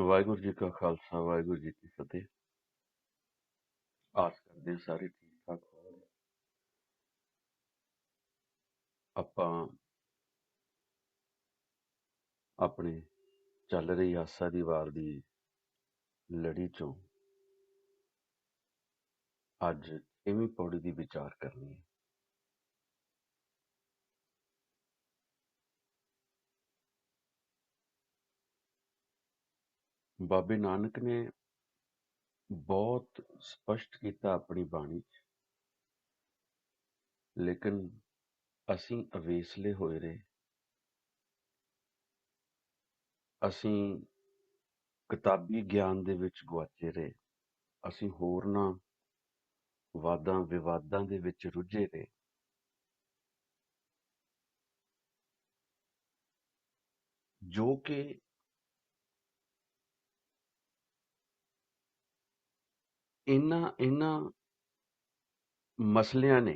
ਵਾਹਿਗੁਰੂ ਜੀ ਕਾ ਖਾਲਸਾ ਵਾਹਿਗੁਰੂ ਜੀ ਕੀ ਫਤਿਹ। ਆਸ ਕਰਦੇ ਹਾਂ ਸਾਰੇ ਠੀਕ ਠਾਕ ਹੋਣਗੇ। ਆਪਾਂ ਆਪਣੇ ਚੱਲ ਰਹੀ ਆਸਾ ਦੀ ਵਾਰ ਦੀ ਲੜੀ ਚੋਂ ਅੱਜ 6ਵੀਂ ਪੌੜੀ ਦੀ ਵਿਚਾਰ ਕਰਨੀ ਹੈ। ਬਾਬੇ ਨਾਨਕ ਨੇ ਬਹੁਤ ਸਪਸ਼ਟ ਕੀਤਾ ਆਪਣੀ ਬਾਣੀ 'ਚ, ਲੇਕਿਨ ਅਸੀਂ ਅਵੇਸਲੇ ਹੋਏ ਰਹੇ। ਅਸੀਂ ਕਿਤਾਬੀ ਗਿਆਨ ਦੇ ਵਿੱਚ ਗੁਆਚੇ ਰਹੇ। ਅਸੀਂ ਹੋਰਨਾਂ ਵਾਦਾਂ ਵਿਵਾਦਾਂ ਦੇ ਵਿੱਚ ਰੁੱਝੇ ਰਹੇ। ਜੋ ਕਿ ਇਹਨਾਂ ਮਸਲਿਆਂ ਨੇ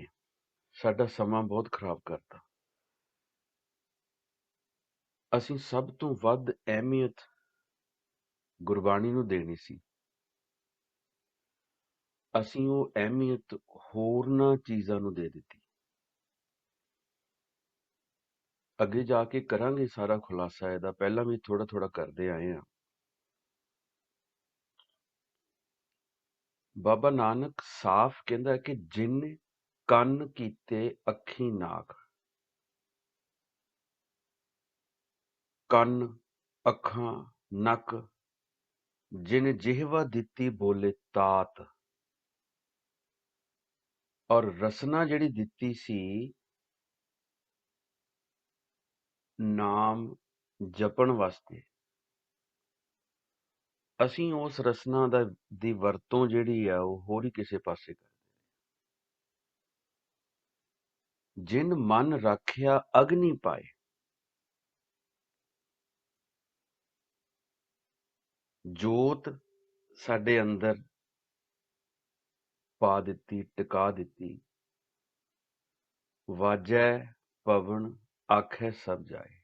ਸਾਡਾ ਸਮਾਂ ਬਹੁਤ ਖਰਾਬ ਕਰਤਾ। ਅਸੀਂ ਸਭ ਤੋਂ ਵੱਧ ਅਹਿਮੀਅਤ ਗੁਰਬਾਣੀ ਨੂੰ ਦੇਣੀ ਸੀ। ਅਸੀਂ ਉਹ ਅਹਿਮੀਅਤ ਹੋਰਨਾਂ ਚੀਜ਼ਾਂ ਨੂੰ ਦੇ ਦਿੱਤੀ। ਅੱਗੇ ਜਾ ਕੇ ਕਰਾਂਗੇ ਸਾਰਾ ਖੁਲਾਸਾ ਇਹਦਾ, ਪਹਿਲਾਂ ਵੀ ਥੋੜਾ ਥੋੜਾ ਕਰਦੇ ਆਏ ਹਾਂ। ਬਾਬਾ ਨਾਨਕ ਸਾਫ਼ ਕਹਿੰਦਾ ਕਿ ਜਿਨ ਕੰਨ ਕੀਤੇ ਅੱਖੀ ਨਾਕ। ਕੰਨ, ਅੱਖਾਂ, ਨੱਕ, ਜਿਨ ਜਿਹਵਾ ਦਿੱਤੀ ਬੋਲੇ ਤਾਤ। ਔਰ ਰਸਨਾ ਜਿਹੜੀ ਦਿੱਤੀ ਸੀ ਨਾਮ ਜਪਣ ਵਾਸਤੇ, ਅਸੀਂ ਉਸ ਰਸਨਾ ਦੀ ਵਰਤੋਂ ਜਿਹੜੀ ਆ ਉਹ ਹੋਰ ਹੀ ਕਿਸੇ ਪਾਸੇ ਕਰਦੇ। ਜਿਨ ਮਨ ਰਾਖਿਆ ਅਗਨੀ ਪਾਏ। ਜੋਤ ਸਾਡੇ ਅੰਦਰ ਪਾ ਦਿੱਤੀ, ਟਿਕਾ ਦਿੱਤੀ। ਵਾਜੈ ਪਵਨ ਆਖੈ ਸਭ ਜਾਏ।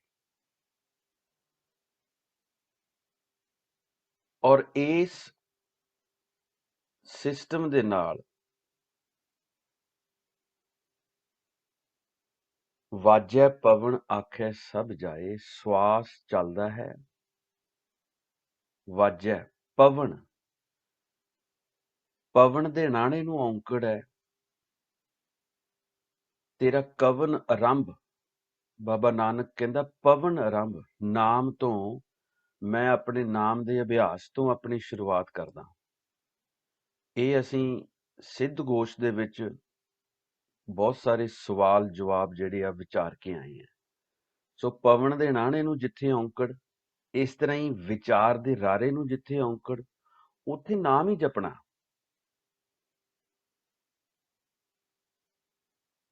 ਔਰ ਇਸ ਸਿਸਟਮ ਦੇ ਨਾਲ ਵਾਜੈ ਪਵਨ ਆਖੈ ਸਭ ਜਾਏ, ਸਵਾਸ ਚੱਲਦਾ ਹੈ। ਵਾਜੈ ਪਵਨ, ਪਵਨ ਦੇ ਨਾਣੇ ਨੂੰ ਔਂਕੜ ਹੈ। ਤੇਰਾ ਕਵਨ ਆਰੰਭ, ਬਾਬਾ ਨਾਨਕ ਕਹਿੰਦਾ ਪਵਨ ਆਰੰਭ। ਨਾਮ ਤੋਂ, ਮੈਂ ਆਪਣੇ ਨਾਮ ਦੇ ਅਭਿਆਸ ਤੋਂ ਆਪਣੀ ਸ਼ੁਰੂਆਤ ਕਰਦਾ। ਇਹ ਅਸੀਂ ਸਿੱਧ ਗੋਸ਼ ਦੇ ਵਿੱਚ ਬਹੁਤ ਸਾਰੇ ਸਵਾਲ ਜਵਾਬ ਜਿਹੜੇ ਆ ਵਿਚਾਰ ਕੇ ਆਏ ਆ। ਸੋ ਪਵਨ ਦੇ ਨਾਣੇ ਨੂੰ ਜਿੱਥੇ ਔਂਕੜ, ਇਸ ਤਰ੍ਹਾਂ ਹੀ ਵਿਚਾਰ ਦੇ ਰਾਰੇ ਨੂੰ ਜਿੱਥੇ ਔਂਕੜ, ਉੱਥੇ ਨਾਮ ਹੀ ਜਪਣਾ,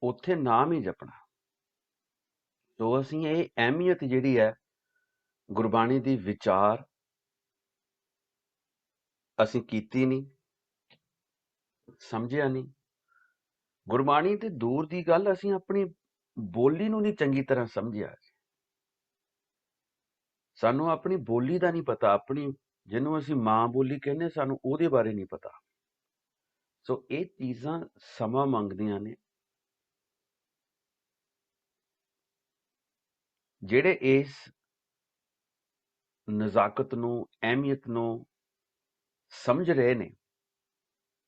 ਉੱਥੇ ਨਾਮ ਹੀ ਜਪਣਾ। ਸੋ ਅਸੀਂ ਇਹ ਅਹਿਮੀਅਤ ਜਿਹੜੀ ਹੈ ਗੁਰਬਾਣੀ ਦੀ ਵਿਚਾਰ ਅਸੀਂ ਕੀਤੀ ਨਹੀਂ, ਸਮਝਿਆ ਨਹੀਂ। ਗੁਰਬਾਣੀ ਤੇ ਦੂਰ ਦੀ ਗੱਲ, ਅਸੀਂ ਆਪਣੀ ਬੋਲੀ ਨੂੰ ਨਹੀਂ ਚੰਗੀ ਤਰ੍ਹਾਂ ਸਮਝਿਆ। ਸਾਨੂੰ ਆਪਣੀ ਬੋਲੀ ਦਾ ਨਹੀਂ ਪਤਾ, ਆਪਣੀ ਜਿਹਨੂੰ ਅਸੀਂ ਮਾਂ ਬੋਲੀ ਕਹਿੰਦੇ, ਸਾਨੂੰ ਉਹਦੇ ਬਾਰੇ ਨਹੀਂ ਪਤਾ। ਸੋ ਇਹ ਚੀਜ਼ਾਂ ਸਮਾਂ ਮੰਗਦੀਆਂ ਨੇ। ਜਿਹੜੇ ਇਸ ਨਜ਼ਾਕਤ ਨੂੰ, ਅਹਿਮੀਅਤ ਨੂੰ ਸਮਝ ਰਹੇ ਨੇ,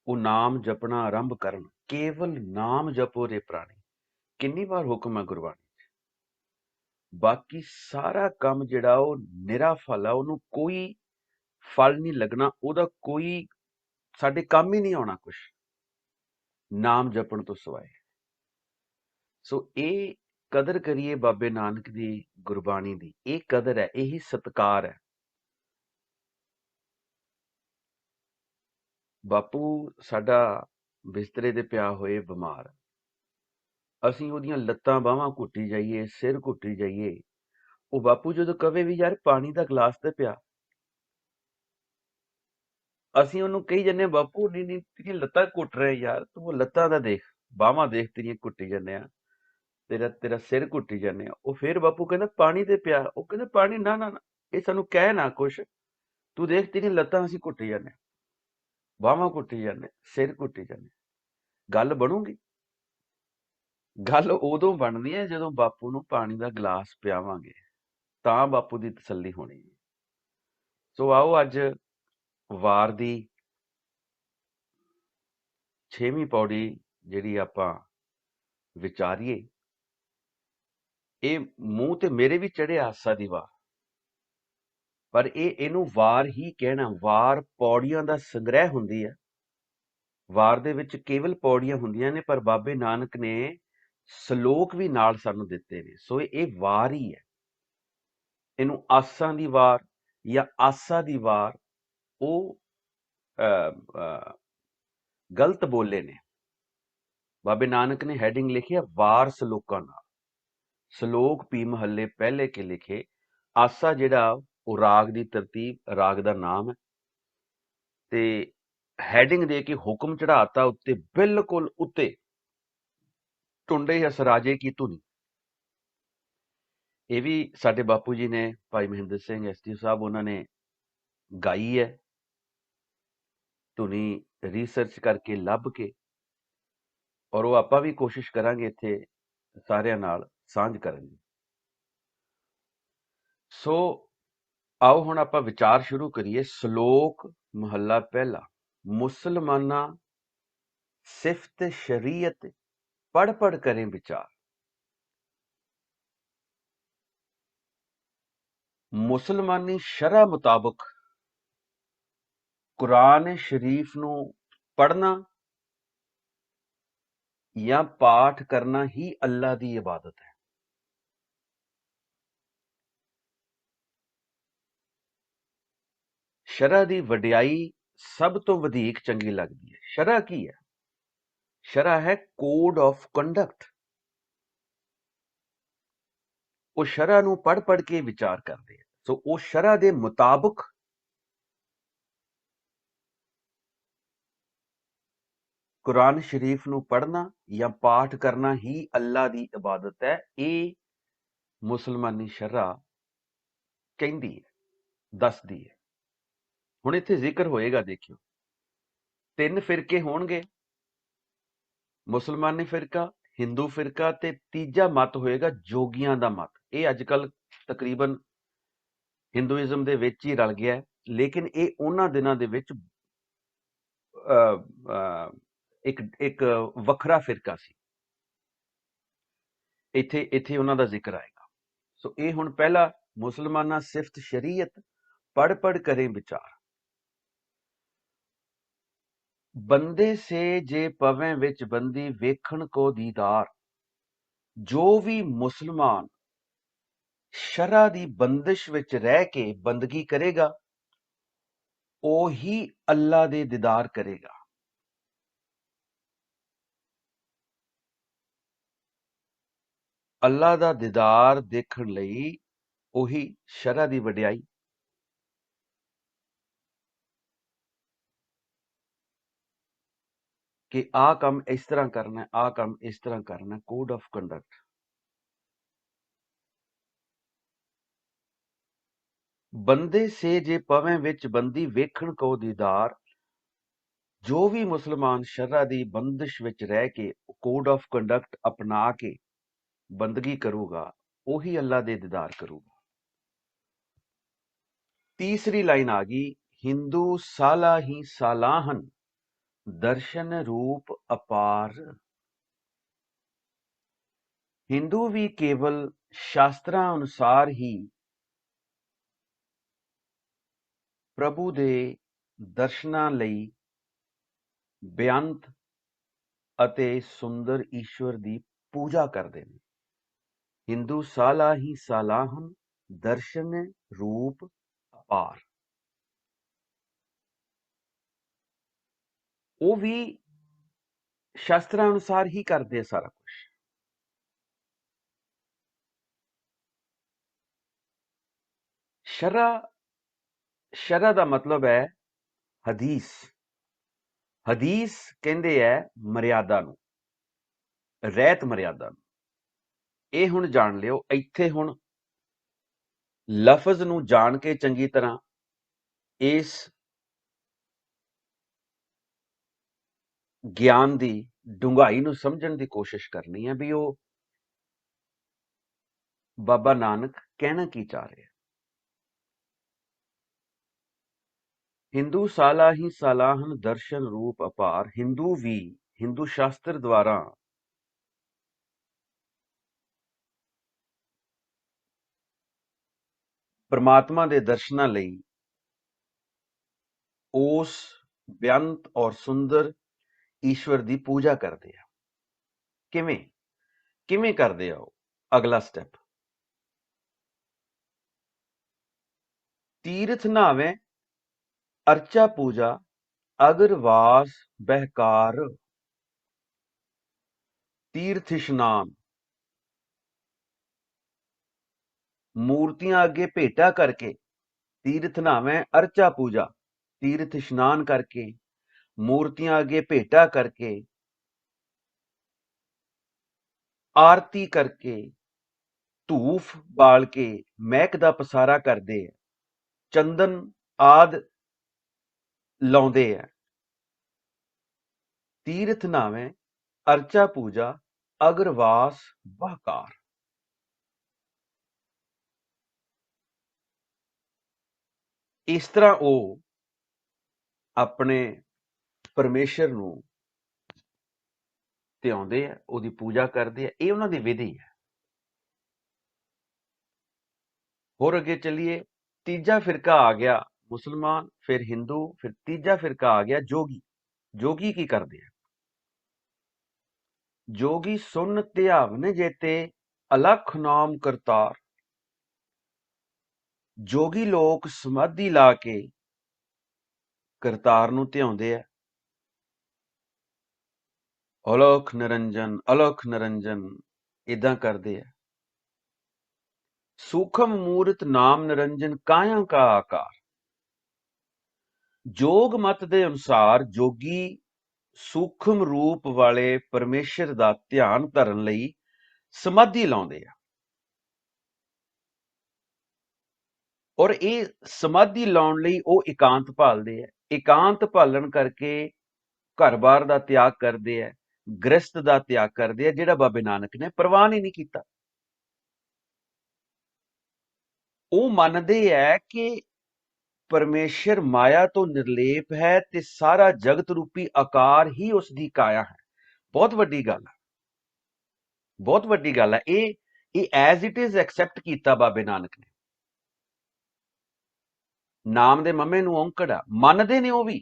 ਉਹ ਨਾਮ ਜਪਣਾ ਆਰੰਭ ਕਰਨ। ਕੇਵਲ ਨਾਮ ਜਪੋ ਰੇ ਪ੍ਰਾਣੀ, ਕਿੰਨੀ ਵਾਰ ਹੁਕਮ ਹੈ ਗੁਰਬਾਣੀ ਚ। ਬਾਕੀ ਸਾਰਾ ਕੰਮ ਜਿਹੜਾ ਉਹ ਨਿਰਾ ਫਲ ਆ, ਉਹਨੂੰ ਕੋਈ ਫਲ ਨਹੀਂ ਲੱਗਣਾ, ਉਹਦਾ ਕੋਈ ਸਾਡੇ ਕੰਮ ਹੀ ਨਹੀਂ ਆਉਣਾ ਕੁਛ, ਨਾਮ ਜਪਣ ਤੋਂ ਸਿਵਾਏ। ਸੋ ਇਹ ਕਦਰ ਕਰੀਏ ਬਾਬੇ ਨਾਨਕ ਦੀ ਗੁਰਬਾਣੀ ਦੀ। ਇਹ ਕਦਰ ਹੈ, ਇਹੀ ਸਤਿਕਾਰ ਹੈ। ਬਾਪੂ ਸਾਡਾ ਬਿਸਤਰੇ ਤੇ ਪਿਆ ਹੋਏ ਬਿਮਾਰ, ਅਸੀਂ ਉਹਦੀਆਂ ਲੱਤਾਂ ਬਾਹਾਂ ਘੁੱਟੀ ਜਾਈਏ, ਸਿਰ ਘੁੱਟੀ ਜਾਈਏ। ਉਹ ਬਾਪੂ ਜਦੋਂ ਕਵੇ ਵੀ ਯਾਰ ਪਾਣੀ ਦਾ ਗਲਾਸ ਤੇ ਪਿਆ, ਅਸੀਂ ਉਹਨੂੰ ਕਹੀ ਜੰਨੇ ਬਾਪੂ ਨਹੀਂ ਨਹੀਂ ਤੇਰੀਆਂ ਲੱਤਾਂ ਘੁੱਟ ਰਹੇ ਯਾਰ, ਤੂੰ ਉਹ ਲੱਤਾਂ ਦਾ ਦੇਖ, ਬਾਹਾਂ ਦੇਖ ਤੇਰੀਆਂ ਘੁੱਟੀ ਜਾਂਦੇ ਆ, ਤੇਰਾ ਸਿਰ ਘੁੱਟੀ ਜਾਂਦੇ ਆ। ਉਹ ਫੇਰ ਬਾਪੂ ਕਹਿੰਦਾ ਪਾਣੀ ਤੇ ਪਿਆ, ਉਹ ਕਹਿੰਦਾ ਪਾਣੀ ਨਾ ਨਾ ਨਾ, ਇਹ ਸਾਨੂੰ ਕਹਿ ਨਾ ਕੁਛ, ਤੂੰ ਦੇਖਦੀ ਨਹੀਂ ਲੱਤਾਂ ਅਸੀਂ ਘੁੱਟੀ ਜਾਂਦੇ, ਬਾਹਾਂ ਘੁੱਟੀ ਜਾਂਦੇ, ਸਿਰ ਘੁੱਟੀ ਜਾਂਦੇ। ਗੱਲ ਬਣੂਗੀ? ਗੱਲ ਉਦੋਂ ਬਣਦੀ ਹੈ ਜਦੋਂ ਬਾਪੂ ਨੂੰ ਪਾਣੀ ਦਾ ਗਲਾਸ ਪਿਆਵਾਂਗੇ, ਤਾਂ ਬਾਪੂ ਦੀ ਤਸੱਲੀ ਹੋਣੀ ਹੈ। ਸੋ ਆਓ ਅੱਜ ਵਾਰ ਦੀ 6ਵੀਂ ਪੌੜੀ ਜਿਹੜੀ ਆਪਾਂ ਵਿਚਾਰੀਏ। ਇਹ ਮੂੰਹ ਤੇ ਮੇਰੇ ਵੀ ਚੜ੍ਹਿਆ ਆਸਾ ਦੀ ਵਾਰ, ਪਰ ਇਹਨੂੰ ਵਾਰ ਹੀ ਕਹਿਣਾ। ਵਾਰ ਪੌੜੀਆਂ ਦਾ ਸੰਗ੍ਰਹਿ ਹੁੰਦੀ ਹੈ। ਵਾਰ ਦੇ ਵਿੱਚ ਕੇਵਲ ਪੌੜੀਆਂ ਹੁੰਦੀਆਂ ਨੇ, ਪਰ ਬਾਬੇ ਨਾਨਕ ਨੇ ਸ਼ਲੋਕ ਵੀ ਨਾਲ ਸਾਨੂੰ ਦਿੱਤੇ ਨੇ। ਸੋ ਇਹ ਵਾਰ ਹੀ ਹੈ। ਇਹਨੂੰ ਆਸਾਂ ਦੀ ਵਾਰ ਜਾਂ ਆਸਾ ਦੀ ਵਾਰ ਉਹ ਗਲਤ ਬੋਲੇ ਨੇ। ਬਾਬੇ ਨਾਨਕ ਨੇ ਹੈਡਿੰਗ ਲਿਖੀ ਹੈ ਵਾਰ ਸ਼ਲੋਕਾਂ ਨਾਲ। ਸ਼ਲੋਕ ਪੀ ਮਹੱਲੇ ਪਹਿਲੇ ਕੇ ਲਿਖੇ। ਆਸਾ ਜਿਹੜਾ ਉਹ ਰਾਗ ਦੀ ਤਰਤੀਬ, ਰਾਗ ਦਾ ਨਾਮ ਹੈ, ਤੇ ਹੈਡਿੰਗ ਦੇ ਕੇ ਹੁਕਮ ਚੜਾਤਾ ਉੱਤੇ, ਬਿਲਕੁਲ ਉੱਤੇ, ਟੁੰਡੇ ਅਸਰਾਜੇ ਕੀ ਧੁਨੀ। ਇਹ ਵੀ ਸਾਡੇ ਬਾਪੂ ਜੀ ਨੇ, ਭਾਈ ਮਹਿੰਦਰ ਸਿੰਘ SDO ਸਾਹਿਬ, ਉਹਨਾਂ ਨੇ ਗਾਈ ਹੈ ਧੁਨੀ, ਰਿਸਰਚ ਕਰਕੇ ਲੱਭ ਕੇ, ਔਰ ਉਹ ਆਪਾਂ ਵੀ ਕੋਸ਼ਿਸ਼ ਕਰਾਂਗੇ ਇੱਥੇ ਸਾਰਿਆਂ ਨਾਲ ਸਾਂਝ ਕਰਨ ਦੀ। ਸੋ ਆਓ ਹੁਣ ਆਪਾਂ ਵਿਚਾਰ ਸ਼ੁਰੂ ਕਰੀਏ। ਸ਼ਲੋਕ ਮਹੱਲਾ ਪਹਿਲਾ। ਮੁਸਲਮਾਨਾਂ ਸਿਫਤ ਸ਼ਰੀਅਤ ਪੜ ਪੜ ਕरें ਵਿਚਾਰ। ਮੁਸਲਮਾਨੀ ਸ਼ਰਅ ਮੁਤਾਬਕ ਕੁਰਾਨ ਸ਼ਰੀਫ ਨੂੰ ਪੜ੍ਹਨਾ ਜਾਂ ਪਾਠ ਕਰਨਾ ਹੀ ਅੱਲਾ ਦੀ ਇਬਾਦਤ ਹੈ। ਸ਼ਰਅ ਦੀ ਵਡਿਆਈ ਸਭ ਤੋਂ ਵਧੇਕ ਚੰਗੀ ਲੱਗਦੀ ਹੈ। ਸ਼ਰਅ ਕੀ ਹੈ? ਸ਼ਰਅ ਹੈ ਕੋਡ ਆਫ ਕੰਡਕਟ। ਉਹ ਸ਼ਰਅ ਨੂੰ ਪੜ ਪੜ ਕੇ ਵਿਚਾਰ ਕਰਦੇ ਆ। ਸੋ ਉਹ ਸ਼ਰਅ ਦੇ ਮੁਤਾਬਕ ਕੁਰਾਨ ਸ਼ਰੀਫ ਨੂੰ ਪੜ੍ਹਨਾ ਜਾਂ ਪਾਠ ਕਰਨਾ ਹੀ ਅੱਲਾ ਦੀ ਇਬਾਦਤ ਹੈ। ਇਹ ਮੁਸਲਮਾਨੀ ਸ਼ਰਅ ਕਹਿੰਦੀ ਹੈ, ਦੱਸਦੀ ਹੈ। ਹੁਣ ਇੱਥੇ ਜ਼ਿਕਰ ਹੋਏਗਾ, ਦੇਖਿਓ, 3 ਫਿਰਕੇ ਹੋਣਗੇ, ਮੁਸਲਮਾਨੀ ਫਿਰਕਾ, ਹਿੰਦੂ ਫਿਰਕਾ, ਤੇ ਤੀਜਾ ਮਤ ਹੋਏਗਾ ਜੋਗੀਆਂ ਦਾ ਮਤ। ਇਹ ਅੱਜ ਕੱਲ ਤਕਰੀਬਨ ਹਿੰਦੂਇਜ਼ਮ ਦੇ ਵਿੱਚ ਹੀ ਰਲ ਗਿਆ, ਲੇਕਿਨ ਇਹ ਉਹਨਾਂ ਦਿਨਾਂ ਦੇ ਵਿੱਚ ਇੱਕ ਵੱਖਰਾ ਫਿਰਕਾ ਸੀ। ਇੱਥੇ ਉਹਨਾਂ ਦਾ ਜ਼ਿਕਰ ਆਏਗਾ। ਸੋ ਇਹ ਹੁਣ ਪਹਿਲਾ, ਮੁਸਲਮਾਨਾਂ ਸਿਫਤ ਸ਼ਰੀਅਤ ਪੜ ਪੜ ਕਰੇ ਵਿਚਾਰ। ਬੰਦੇ ਸੇ ਜੇ ਪਵੇਂ ਵਿੱਚ ਬੰਦੀ ਵੇਖਣ ਕੋ ਦੀਦਾਰ। ਜੋ ਵੀ ਮੁਸਲਮਾਨ ਸ਼ਰਅ ਦੀ ਬੰਦਿਸ਼ ਵਿੱਚ ਰਹਿ ਕੇ ਬੰਦਗੀ ਕਰੇਗਾ, ਉਹੀ ਅੱਲਾ ਦੇ ਦੀਦਾਰ ਕਰੇਗਾ। ਅੱਲਾ ਦਾ ਦੀਦਾਰ ਦੇਖਣ ਲਈ ਉਹੀ ਸ਼ਰਅ ਦੀ ਵਡਿਆਈ, ਕਿ ਆਹ ਕੰਮ ਇਸ ਤਰ੍ਹਾਂ ਕਰਨਾ, ਆਹ ਕੰਮ ਇਸ ਤਰ੍ਹਾਂ ਕਰਨਾ, ਕੋਡ ਆਫ ਕੰਡਕਟ। ਬੰਦੇ ਸੇ ਜੇ ਪਵੇਂ ਵਿੱਚ ਬੰਦੀ ਵੇਖਣ ਕੋ ਦੀਦਾਰ। ਜੋ ਵੀ ਮੁਸਲਮਾਨ ਸ਼ਰਅ ਦੀ ਬੰਦਿਸ਼ ਵਿੱਚ ਰਹਿ ਕੇ ਕੋਡ ਆਫ ਕੰਡਕਟ ਅਪਣਾ ਕੇ ਬੰਦਗੀ ਕਰੂਗਾ, ਉਹੀ ਅੱਲਾ ਦੇ ਦੀਦਾਰ ਕਰੂਗਾ। ਤੀਸਰੀ ਲਾਈਨ ਆ ਗਈ, ਹਿੰਦੂ ਸਾਲਾ ਹੀ ਸਾਲਾਹਨ ਦਰਸ਼ਨ ਰੂਪ ਅਪਾਰ। ਹਿੰਦੂ ਵੀ ਕੇਵਲ ਸ਼ਾਸਤਰਾਂ ਅਨੁਸਾਰ ਹੀ ਪ੍ਰਭੂ ਦੇ ਦਰਸ਼ਨਾਂ ਲਈ ਬੇਅੰਤ ਅਤੇ ਸੁੰਦਰ ਈਸ਼ਵਰ ਦੀ ਪੂਜਾ ਕਰਦੇ ਨੇ। ਹਿੰਦੂ ਸਾਲਾ ਹੀ ਸਾਲਾਹਨ ਦਰਸ਼ਨ ਰੂਪ ਅਪਾਰ। ਉਹ ਵੀ ਸ਼ਾਸਤਰਾਂ ਅਨੁਸਾਰ ਹੀ ਕਰਦੇ ਆ ਸਾਰਾ ਕੁਝ। ਸ਼ਰਅ ਦਾ ਮਤਲਬ ਹੈ ਹਦੀਸ। ਹਦੀਸ ਕਹਿੰਦੇ ਹੈ ਮਰਿਆਦਾ ਨੂੰ, ਰਹਿਤ ਮਰਿਆਦਾ ਨੂੰ। ਇਹ ਹੁਣ ਜਾਣ ਲਿਓ। ਇੱਥੇ ਹੁਣ ਲਫ਼ਜ਼ ਨੂੰ ਜਾਣ ਕੇ ਚੰਗੀ ਤਰ੍ਹਾਂ इस ਗਿਆਨ ਦੀ ਡੂੰਘਾਈ ਨੂੰ ਸਮਝਣ ਦੀ ਕੋਸ਼ਿਸ਼ ਕਰਨੀ ਹੈ ਵੀ ਉਹ ਬਾਬਾ ਨਾਨਕ ਕਹਿਣਾ ਕੀ ਚਾਹ ਰਿਹਾ। ਹਿੰਦੂ ਸਾਲਾ ਹੀ ਸਾਲਾਹਨ ਦਰਸ਼ਨ ਰੂਪ ਅਪਾਰ। ਹਿੰਦੂ ਵੀ ਹਿੰਦੂ ਸ਼ਾਸਤਰ ਦੁਆਰਾ ਪਰਮਾਤਮਾ ਦੇ ਦਰਸ਼ਨਾਂ ਲਈ ਉਸ ਬੇਅੰਤ ਔਰ ਸੁੰਦਰ ਈਸ਼ਵਰ ਦੀ ਪੂਜਾ ਕਰਦੇ ਆ। ਕਿਵੇਂ ਕਰਦੇ ਆ? ਉਹ ਅਗਲਾ ਸਟੈਪ, ਤੀਰਥ ਨਾਵੇਂ ਅਰਚਾ ਪੂਜਾ ਅਗਰਵਾਸ ਬਹਿਕਾਰ। ਤੀਰਥ ਇਸ਼ਨਾਨ, ਮੂਰਤੀਆਂ ਅੱਗੇ ਭੇਟਾ ਕਰਕੇ। ਤੀਰਥ ਨਾਵੇਂ ਅਰਚਾ ਪੂਜਾ, ਤੀਰਥ ਇਸ਼ਨਾਨ ਕਰਕੇ, ਮੂਰਤੀਆਂ ਅੱਗੇ ਭੇਟਾ ਕਰਕੇ, ਆਰਤੀ ਕਰਕੇ, ਧੂਫ ਬਾਲ ਕੇ ਮਹਿਕ ਦਾ ਪਸਾਰਾ ਕਰਦੇ ਆ, ਚੰਦਨ ਆਦ ਲਾਉਂਦੇ ਆ। ਤੀਰਥ ਨਾਵੇਂ ਅਰਚਾ ਪੂਜਾ ਅਗਰਵਾਸ ਬਹਕਾਰ। ਇਸ ਤਰ੍ਹਾਂ ਉਹ ਆਪਣੇ ਪਰਮੇਸ਼ਰ ਨੂੰ ਧਿਆਉਂਦੇ ਆ, ਉਹਦੀ ਪੂਜਾ ਕਰਦੇ ਆ। ਇਹ ਉਹਨਾਂ ਦੀ ਵਿਧੀ ਹੈ। ਹੋਰ ਅੱਗੇ ਚੱਲੀਏ। ਤੀਜਾ ਫਿਰਕਾ ਆ ਗਿਆ ਮੁਸਲਮਾਨ, ਫਿਰ ਹਿੰਦੂ, ਫਿਰ ਤੀਜਾ ਫਿਰਕਾ ਆ ਗਿਆ ਜੋਗੀ। ਜੋਗੀ ਕੀ ਕਰਦੇ ਆ? ਜੋਗੀ ਸੁਨ ਧਿਆਵਨ ਜੇਤੇ ਅਲਖ ਨਾਮ ਕਰਤਾਰ। ਜੋਗੀ ਲੋਕ ਸਮਾਧੀ ਲਾ ਕੇ ਕਰਤਾਰ ਨੂੰ ਧਿਆਉਂਦੇ ਆ। ਅਲਖ ਨਿਰੰਜਨ ਇਦਾਂ ਕਰਦੇ ਆ। ਸੂਖਮ ਮੂਰਤ ਨਾਮ ਨਿਰੰਜਨ ਕਾਇਆ ਕਾ ਆਕਾਰ। ਜੋਗ ਮਤ ਦੇ ਅਨੁਸਾਰ ਜੋਗੀ ਸੂਖਮ ਰੂਪ ਵਾਲੇ ਪਰਮੇਸ਼ਰ ਦਾ ਧਿਆਨ ਧਰਨ ਲਈ ਸਮਾਧੀ ਲਾਉਂਦੇ ਆ। ਔਰ ਇਹ ਸਮਾਧੀ ਲਾਉਣ ਲਈ ਉਹ ਇਕਾਂਤ ਭਾਲਦੇ ਆ। ਇਕਾਂਤ ਭਾਲਣ ਕਰਕੇ ਘਰ-ਬਾਰ ਦਾ ਤਿਆਗ ਕਰਦੇ ਆ, ਗ੍ਰਸਤ ਦਾ ਤਿਆਗ ਕਰਦੇ ਆ, ਜਿਹੜਾ ਬਾਬੇ ਨਾਨਕ ਨੇ ਪ੍ਰਵਾਨ ਹੀ ਨਹੀਂ ਕੀਤਾ। ਉਹ ਮੰਨਦੇ ਹੈ ਕਿ ਪਰਮੇਸ਼ਰ ਮਾਇਆ ਤੋਂ ਨਿਰਲੇਪ ਹੈ ਤੇ ਸਾਰਾ ਜਗਤ ਰੂਪੀ ਆਕਾਰ ਹੀ ਉਸ ਦੀ ਕਾਇਆ ਹੈ। ਬਹੁਤ ਵੱਡੀ ਗੱਲ ਹੈ, ਬਹੁਤ ਵੱਡੀ ਗੱਲ ਹੈ। ਇਹ ਐਜ਼ ਇਟ ਇਜ਼ ਐਕਸੈਪਟ ਕੀਤਾ ਬਾਬੇ ਨਾਨਕ ਨੇ। ਨਾਮ ਦੇ ਮੰਮੇ ਨੂੰ ਔਂਕੜ ਆ, ਮੰਨਦੇ ਨੇ ਉਹ ਵੀ।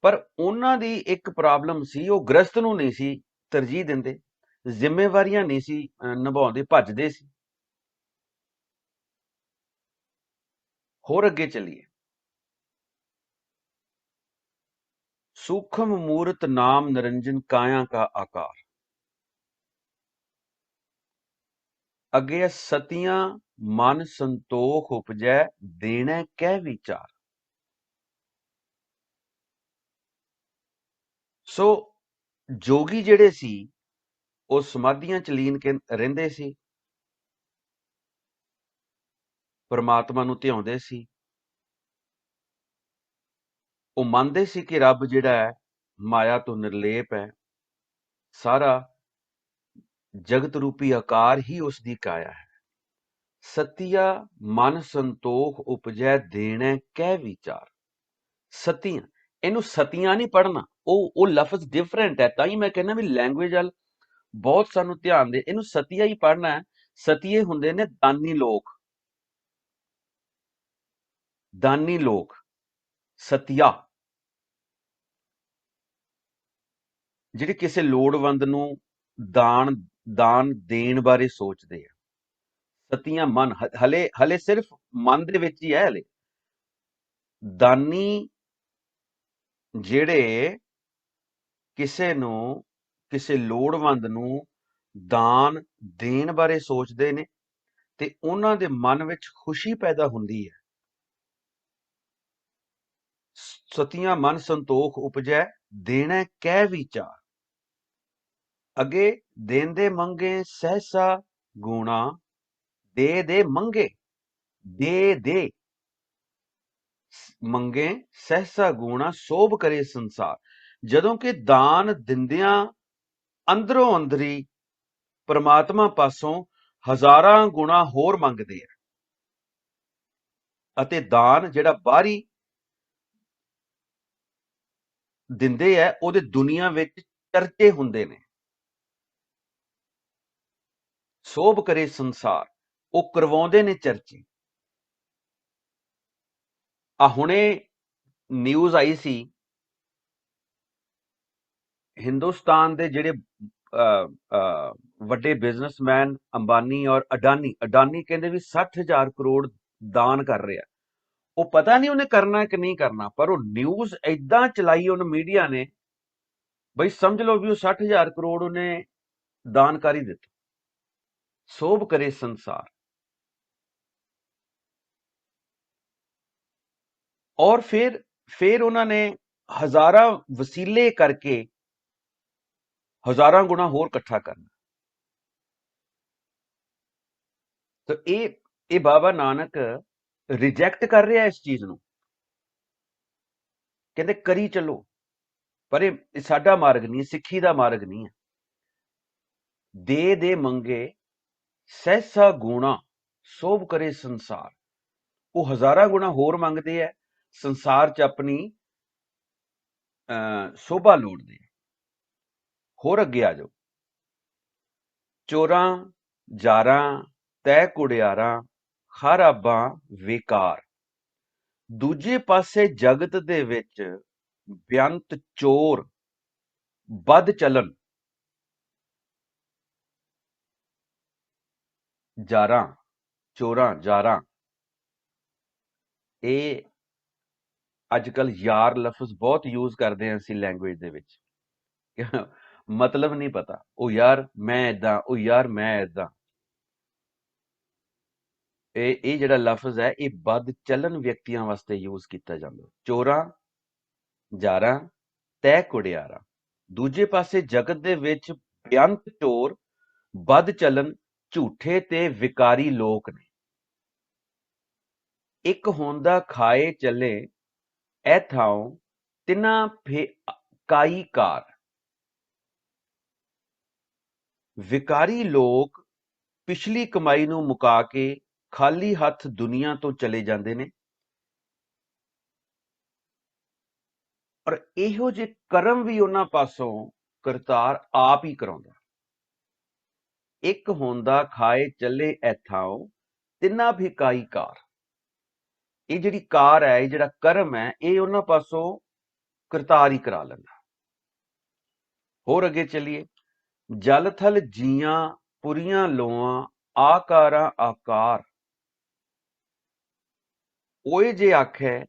ਪਰ ਉਹਨਾਂ ਦੀ ਇੱਕ ਪ੍ਰੋਬਲਮ ਸੀ, ਉਹ ਗ੍ਰਸਤ ਨੂੰ ਨਹੀਂ ਸੀ ਤਰਜੀਹ ਦਿੰਦੇ, ਜ਼ਿੰਮੇਵਾਰੀਆਂ ਨਹੀਂ ਸੀ ਨਿਭਾਉਂਦੇ, ਭੱਜਦੇ ਸੀ। ਹੋਰ ਅੱਗੇ ਚੱਲੀਏ। ਸੂਖਮ ਮੂਰਤ ਨਾਮ ਨਿਰੰਜਨ ਕਾਇਆ ਕਾ ਆਕਾਰ। ਅੱਗੇ ਸਤੀਆਂ ਮਨ ਸੰਤੋਖ ਉਪਜੈ ਦੇਣਾ ਕਹਿ ਵਿਚਾਰ। ਸੋ ਜੋਗੀ ਜਿਹੜੇ ਸੀ ਉਹ ਸਮਾਧੀਆਂ ਚ ਲੀਨ ਰਹਿੰਦੇ ਸੀ, ਪਰਮਾਤਮਾ ਨੂੰ ਧਿਆਉਂਦੇ ਸੀ। ਉਹ ਮੰਨਦੇ ਸੀ ਕਿ ਰੱਬ ਜਿਹੜਾ ਹੈ ਮਾਇਆ ਤੋਂ ਨਿਰਲੇਪ ਹੈ, ਸਾਰਾ ਜਗਤ ਰੂਪੀ ਆਕਾਰ ਹੀ ਉਸ ਦੀ ਕਾਇਆ ਹੈ। ਸਤੀਆ ਮਨ ਸੰਤੋਖ ਉਪਜੈ ਦੇਣਾ ਕਹਿ ਵਿਚਾਰ। ਸਤੀਆਂ, ਇਹਨੂੰ ਸਤੀਆਂ ਨਹੀਂ ਪੜ੍ਹਨਾ, ਉਹ ਲਫ਼ਜ਼ ਡਿਫਰੈਂਟ ਹੈ। ਤਾਂ ਹੀ ਮੈਂ ਕਹਿੰਦਾ ਵੀ ਲੈਂਗੁਏਜ ਵੱਲ ਬਹੁਤ ਸਾਨੂੰ ਧਿਆਨ ਦੇ। ਇਹਨੂੰ ਸਤੀਆ ਹੀ ਪੜ੍ਹਨਾ ਹੈ। ਸਤੀਏ ਹੁੰਦੇ ਨੇ ਦਾਨੀ ਲੋਕ, ਦਾਨੀ ਲੋਕ ਸਤਿਆ, ਜਿਹੜੇ ਕਿਸੇ ਲੋੜਵੰਦ ਨੂੰ ਦਾਨ ਦੇਣ ਬਾਰੇ ਸੋਚਦੇ ਆ। ਸਤੀਆਂ ਮਨ, ਹਲੇ ਸਿਰਫ ਮਨ ਦੇ ਵਿੱਚ ਹੀ ਹੈ। ਹਲੇ ਦਾਨੀ ਜਿਹੜੇ ਕਿਸੇ ਲੋੜਵੰਦ ਨੂੰ ਦਾਨ ਦੇਣ ਬਾਰੇ ਸੋਚਦੇ ਨੇ ਤੇ ਉਹਨਾਂ ਦੇ ਮਨ ਵਿੱਚ ਖੁਸ਼ੀ ਪੈਦਾ ਹੁੰਦੀ ਹੈ। ਸਤੀਆਂ ਮਨ ਸੰਤੋਖ ਉਪਜੈ ਦੇਣਾ ਕਹਿ ਵਿਚਾਰ। ਅੱਗੇ ਦੇਂਦੇ ਮੰਗੇ ਸਹਿਸਾ ਗੁਣਾ, ਦੇ ਮੰਗੇ, ਦੇ ਦੇ ਮੰਗੇ ਸਹਿਸਾ ਗੂਣਾ ਸੋਭ ਕਰੇ ਸੰਸਾਰ। ਜਦੋਂ ਕਿ ਦਾਨ ਦਿੰਦਿਆਂ ਅੰਦਰੋਂ ਅੰਦਰੀ ਪ੍ਰਮਾਤਮਾ ਪਾਸੋਂ ਹਜ਼ਾਰਾਂ ਗੁਣਾ ਹੋਰ ਮੰਗਦੇ ਆ, ਅਤੇ ਦਾਨ ਜਿਹੜਾ ਬਾਹਰੀ ਦਿੰਦੇ ਆ ਉਹਦੇ ਦੁਨੀਆ ਵਿੱਚ ਚਰਚੇ ਹੁੰਦੇ ਨੇ। ਸੋਭ ਕਰੇ ਸੰਸਾਰ, ਉਹ ਕਰਵਾਉਂਦੇ ਨੇ ਚਰਚੇ। ਆ ਹੁਣੇ ਨਿਊਜ਼ ਆਈ ਸੀ, ਹਿੰਦੁਸਤਾਨ ਦੇ ਜਿਹੜੇ ਵੱਡੇ ਬਿਜ਼ਨਸਮੈਨ ਅੰਬਾਨੀ ਔਰ ਅਡਾਨੀ ਕਹਿੰਦੇ ਵੀ 60,000 ਕਰੋੜ ਦਾਨ ਕਰ ਰਿਹਾ। ਉਹ ਪਤਾ ਨਹੀਂ ਉਹਨੇ ਕਰਨਾ ਕਿ ਨਹੀਂ ਕਰਨਾ, ਪਰ ਉਹ ਨਿਊਜ਼ ਏਦਾਂ ਚਲਾਈ ਉਹਨ ਮੀਡੀਆ ਨੇ, ਬਈ ਸਮਝ ਲਓ ਵੀ ਉਹ 60,000 ਕਰੋੜ ਉਹਨੇ ਦਾਨ ਕਰ ਹੀ ਦਿੱਤਾ। ਸੋਭ ਕਰੇ ਸੰਸਾਰ। ਔਰ ਫਿਰ ਉਹਨਾਂ ਨੇ ਹਜ਼ਾਰਾਂ ਵਸੀਲੇ ਕਰਕੇ ਹਜ਼ਾਰਾਂ ਗੁਣਾ ਹੋਰ ਇਕੱਠਾ ਕਰਨਾ। ਤਾਂ ਇਹ ਬਾਬਾ ਨਾਨਕ ਰਿਜੈਕਟ ਕਰ ਰਿਹਾ ਇਸ ਚੀਜ਼ ਨੂੰ, ਕਹਿੰਦੇ ਕਰੀ ਚੱਲੋ, ਪਰ ਇਹ ਸਾਡਾ ਮਾਰਗ ਨਹੀਂ, ਸਿੱਖੀ ਦਾ ਮਾਰਗ ਨਹੀਂ ਹੈ। ਦੇ ਮੰਗੇ ਸਹਿਸਾ ਗੁਣਾ ਸੋਭ ਕਰੇ ਸੰਸਾਰ। ਉਹ ਹਜ਼ਾਰਾਂ ਗੁਣਾ ਹੋਰ ਮੰਗਦੇ ਆ, ਸੰਸਾਰ 'ਚ ਆਪਣੀ ਸ਼ੋਭਾ ਲੋੜਦੇ। ਹੋਰ ਅੱਗੇ ਆ ਜਾਓ। ਚੋਰਾਂ ਜਾਰਾਂ ਤੈ ਕੁੜਿਆਰਾਂ ਖਰਾਬਾਂ ਵੇਕਾਰ। ਦੂਜੇ ਪਾਸੇ ਜਗਤ ਦੇ ਵਿੱਚ ਬੇਅੰਤ ਚੋਰ ਬਦ ਚਲਨ। ਜਾਰਾਂ, ਚੋਰਾਂ, ਜਾਰਾਂ, ਇਹ ਅੱਜ ਕੱਲ ਯਾਰ ਲਫ਼ਜ਼ ਬਹੁਤ ਯੂਜ਼ ਕਰਦੇ ਹਾਂ ਅਸੀਂ ਲੈਂਗੁਏਜ ਦੇ ਵਿੱਚ। ਮਤਲਬ ਨਹੀਂ ਪਤਾ, ਉਹ ਯਾਰ ਮੈਂ ਏਦਾਂ, ਉਹ ਯਾਰ ਮੈਂ ਏਦਾਂ। ਇਹ ਜਿਹੜਾ ਲਫ਼ਜ਼ ਹੈ ਇਹ ਬਦ ਚੱਲਨ ਵਿਅਕਤੀਆਂ ਵਾਸਤੇ ਯੂਜ਼ ਕੀਤਾ ਜਾਂਦਾ। ਚੋਰਾਂ ਜਾਰਾਂ ਤੈ ਕੁੜਿਆਰਾਂ। ਦੂਜੇ ਪਾਸੇ ਜਗਤ ਦੇ ਵਿੱਚ ਬੇਅੰਤ ਚੋਰ ਬਦ ਚੱਲਨ ਝੂਠੇ ਤੇ ਵਿਕਾਰੀ ਲੋਕ ਨੇ। ਇੱਕ ਹੁੰਦਾ ਖਾਏ ਚੱਲੇ ਐ ਥਾਉ ਤਿਨਾ ਕਾਈ ਕਾਰ। ਵਿਕਾਰੀ ਲੋਕ ਪਿਛਲੀ ਕਮਾਈ ਨੂੰ ਮੁਕਾ ਕੇ ਖਾਲੀ ਹੱਥ ਦੁਨੀਆ ਤੋਂ ਚਲੇ ਜਾਂਦੇ ਨੇ, ਔਰ ਇਹੋ ਜਿਹੇ ਕਰਮ ਵੀ ਉਹਨਾਂ ਪਾਸੋਂ ਕਰਤਾਰ ਆਪ ਹੀ ਕਰਾਉਂਦਾ। ਇੱਕ ਹੁੰਦਾ ਖਾਏ ਚੱਲੇ ਐਥਾਓ ਤਿੰਨਾ ਵੀ ਕਾਈ ਕਾਰ। ਇਹ ਜਿਹੜੀ ਕਾਰ ਹੈ, ਇਹ ਜਿਹੜਾ ਕਰਮ ਹੈ, ਇਹ ਉਹਨਾਂ ਪਾਸੋਂ ਕਰਤਾਰ ਹੀ ਕਰਾ ਲੈਂਦਾ। ਹੋਰ ਅੱਗੇ ਚੱਲੀਏ। ਜਲ ਥਲ ਜੀਆਂ ਪੁਰੀਆਂ ਲੋਆਂ ਆਕਾਰਾਂ ਆਕਾਰ। ਓਏ ਜੇ ਆਖੈ